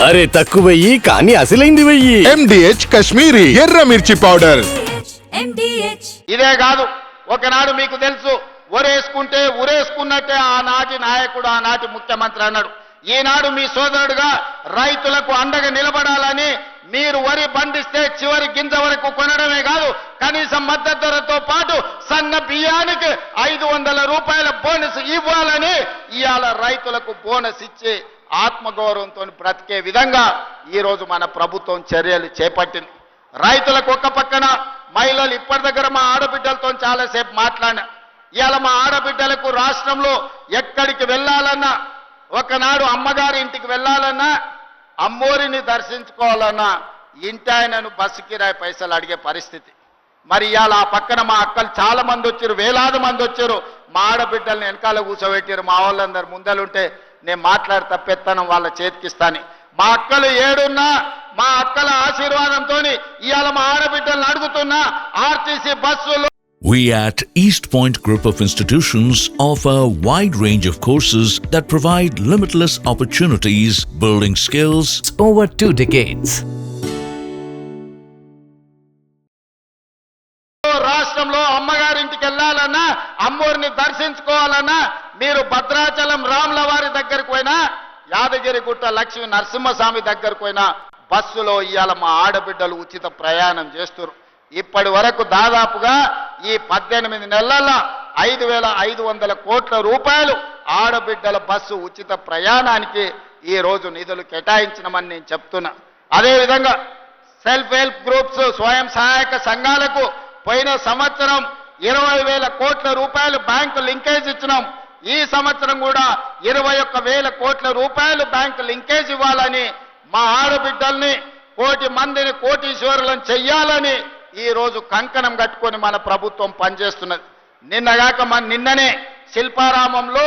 అరే తక్కువ వెయ్యి కానీ అసలైంది వెయ్యి. MDH కాశ్మీరీ ఎర్ర మిర్చి పౌడర్. ఇదే కాదు, ఒకనాడు మీకు తెలుసు, ఒరేసుకుంటే ఉరేసుకున్నట్టే ఆనాటి నాయకుడు, ఆనాటి ముఖ్యమంత్రి అన్నాడు. ఈనాడు మీ సోదరుడుగా రైతులకు అండగా నిలబడాలని మీరు వరి పండిస్తే చివరి గింజ వరకు కొనడమే కాదు, కనీసం మద్దతు ధరతో పాటు సన్న బియ్యానికి 500 రూపాయల బోనస్ ఇవ్వాలని ఇవాళ రైతులకు బోనస్ ఇచ్చి ఆత్మగౌరవంతో బ్రతికే విధంగా ఈరోజు మన ప్రభుత్వం చర్యలు చేపట్టింది. రైతులకు ఒక్క పక్కన మహిళలు ఇప్పటి దగ్గర మా ఆడబిడ్డలతో చాలాసేపు మాట్లాడినా. ఇవాళ మా ఆడబిడ్డలకు రాష్ట్రంలో ఎక్కడికి వెళ్ళాలన్నా, ఒకనాడు అమ్మగారి ఇంటికి వెళ్ళాలన్నా, అమ్మోరిని దర్శించుకోవాలన్నా ఇంటి ఆయనను బస్సు కిరాయి పైసలు అడిగే పరిస్థితి. మరి ఇవాళ ఆ పక్కన మా అక్కలు చాలా మంది వచ్చారు, వేలాది మంది వచ్చారు. మా ఆడబిడ్డల్ని వెనకాల కూర్చోబెట్టారు. మా వాళ్ళందరూ ముందలుంటే నేను మాట్లాడి తప్పెత్తాను వాళ్ళ చేతికిస్తాను. మా అక్కలు ఏడున్నా మా అక్కల ఆశీర్వాదంతో ఇవాళ మా ఆడబిడ్డలను అడుగుతున్నా ఆర్టీసీ బస్సులు. We at East Point Group of Institutions offer a wide range of courses that provide limitless opportunities, building skills over 2 decades. రాష్ట్రంలో అమ్మగారింటికి వెళ్ళాలన్నా, అమ్మోరిని దర్శించుకోవాలన్నా, మీరు భద్రాచలం రాముల వారి దగ్గరకు పోయినా, యాదగిరిగుట్ట లక్ష్మీ నరసింహస్వామి దగ్గరకు పోయినా బస్సులో ఇవాళ మా ఆడబిడ్డలు ఉచిత ప్రయాణం చేస్తారు. ఇప్పటి వరకు దాదాపుగా ఈ 18 నెలల్లో 5,500 కోట్ల రూపాయలు ఆడబిడ్డల బస్సు ఉచిత ప్రయాణానికి ఈ రోజు నిధులు కేటాయించినమని నేను చెప్తున్నా. అదేవిధంగా సెల్ఫ్ హెల్ప్ గ్రూప్స్, స్వయం సహాయక సంఘాలకు పోయిన సంవత్సరం 20,000 కోట్ల రూపాయలు బ్యాంకు లింకేజ్ ఇచ్చినాం. ఈ సంవత్సరం కూడా 21,000 కోట్ల రూపాయలు బ్యాంకు లింకేజ్ ఇవ్వాలని, మా ఆడబిడ్డల్ని 1 కోటి మందిని కోటీశ్వరులను చెయ్యాలని ఈ రోజు కంకణం కట్టుకొని మన ప్రభుత్వం పనిచేస్తున్నది. నిన్ననే శిల్పారామంలో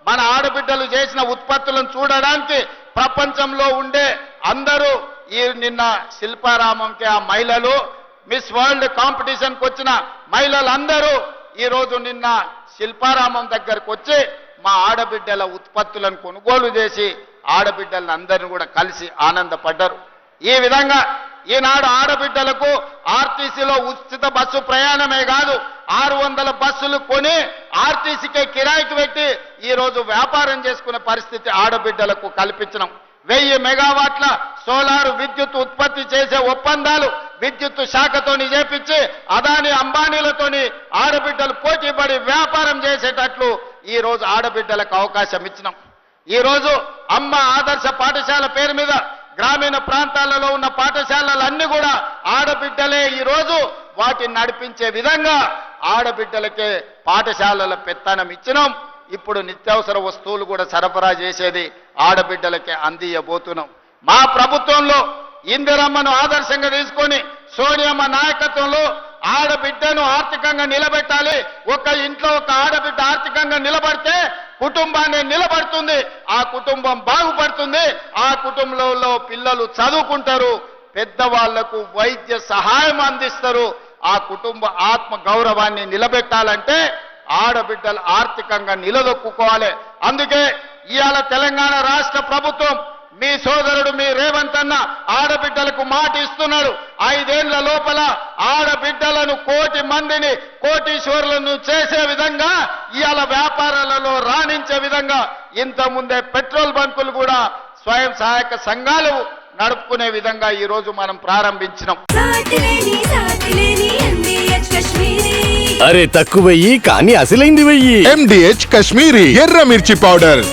మన ఆడబిడ్డలు చేసిన ఉత్పత్తులను చూడడానికి ప్రపంచంలో ఉండే అందరూ నిన్న శిల్పారామంకి ఆ మహిళలు మిస్ వరల్డ్ కాంపిటీషన్కి వచ్చిన మహిళలందరూ ఈరోజు నిన్న శిల్పారామం దగ్గరకు వచ్చి మా ఆడబిడ్డల ఉత్పత్తులను కొనుగోలు చేసి ఆడబిడ్డలను అందరిని కూడా కలిసి ఆనందపడ్డారు. ఈ విధంగా ఈనాడు ఆడబిడ్డలకు ఆర్టీసీలో ఉచిత బస్సు ప్రయాణమే కాదు, 600 బస్సులు కొని ఆర్టీసీకే కిరాయికి పెట్టి ఈరోజు వ్యాపారం చేసుకునే పరిస్థితి ఆడబిడ్డలకు కల్పించడం. 1000 మెగావాట్ల సోలార్ విద్యుత్ ఉత్పత్తి చేసే ఒప్పందాలు విద్యుత్ శాఖతోని చేపించి అదాని అంబానీలతోని ఆడబిడ్డలు పోటీపడి వ్యాపారం చేసేటట్లు ఈ రోజు ఆడబిడ్డలకు అవకాశం ఇచ్చినాం. ఈ రోజు అమ్మ ఆదర్శ పాఠశాల పేరు మీద గ్రామీణ ప్రాంతాలలో ఉన్న పాఠశాలలన్నీ కూడా ఆడబిడ్డలే ఈ రోజు వాటిని నడిపించే విధంగా ఆడబిడ్డలకే పాఠశాలల పెత్తనం ఇచ్చినాం. ఇప్పుడు నిత్యావసర వస్తువులు కూడా సరఫరా చేసేది ఆడబిడ్డలకే అందియబోతున్నాం. మా ప్రభుత్వంలో ఇందిరమ్మను ఆదర్శంగా తీసుకొని సోనియమ్మ నాయకత్వంలో ఆడబిడ్డను ఆర్థికంగా నిలబెట్టాలి. ఒక ఇంట్లో ఒక ఆడబిడ్డ ఆర్థికంగా నిలబడితే కుటుంబాన్ని నిలబడుతుంది, ఆ కుటుంబం బాగుపడుతుంది, ఆ కుటుంబంలో పిల్లలు చదువుకుంటారు, పెద్దవాళ్లకు వైద్య సహాయం అందిస్తారు. ఆ కుటుంబ ఆత్మ గౌరవాన్ని నిలబెట్టాలంటే ఆడబిడ్డలు ఆర్థికంగా నిలదొక్కుకోవాలి. అందుకే ఇవాళ తెలంగాణ రాష్ట్ర ప్రభుత్వం మీ సోదరుడు మీ రేవంత్ అన్న ఆడబిడ్డలకు మాట ఇస్తున్నాడు. 5 ఏళ్ల లోపల ఆడబిడ్డలను 1 కోటి మందిని కోటీశ్వరులను చేసే విధంగా, ఇవాళ వ్యాపారాలలో రాణించే విధంగా, ఇంతకుముందే పెట్రోల్ బంకులు కూడా స్వయం సహాయక సంఘాలు నడుపుకునే విధంగా ఈ రోజు మనం ప్రారంభించినాం. అరే తక్కువ వెయ్యి కానీ అసలైంది వెయ్యి. MDH కాశ్మీరీ ఎర్ర మిర్చి పౌడర్.